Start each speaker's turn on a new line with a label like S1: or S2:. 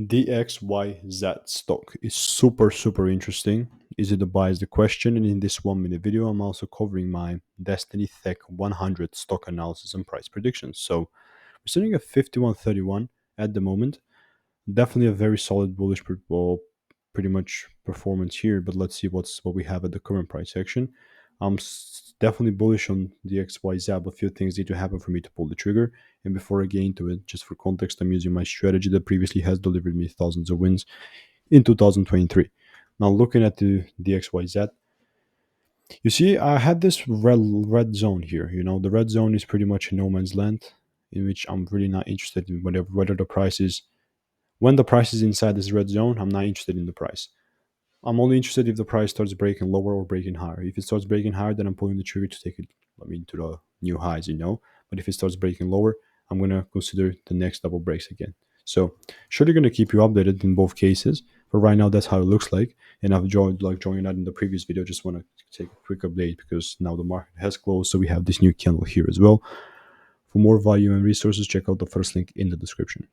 S1: DXYZ stock is super interesting. Is it a buy is the question, and in this 1 minute video I'm also covering my Destiny Tech 100 stock analysis and price predictions. So we're sitting at 51.31 at the moment. Definitely a very solid bullish pretty much performance here, but let's see what we have at the current price action. I'm definitely bullish on the XYZ, but a few things need to happen for me to pull the trigger. And before I get into it, just for context, I'm using my strategy that previously has delivered me thousands of wins in 2023. Now, looking at the DXYZ, you see, I had this red zone here. The red zone is pretty much a no man's land, in which I'm really not interested in whether the price is. When the price is inside this red zone, I'm not interested in the price. I'm only interested if the price starts breaking lower or breaking higher. If it starts breaking higher, then I'm pulling the trigger to take it, to the new highs. But if it starts breaking lower, I'm going to consider the next double breaks again. So, surely going to keep you updated in both cases. But right now, that's how it looks like. And I've joined that in the previous video. Just want to take a quick update because now the market has closed. So we have this new candle here as well. For more value and resources, check out the first link in the description.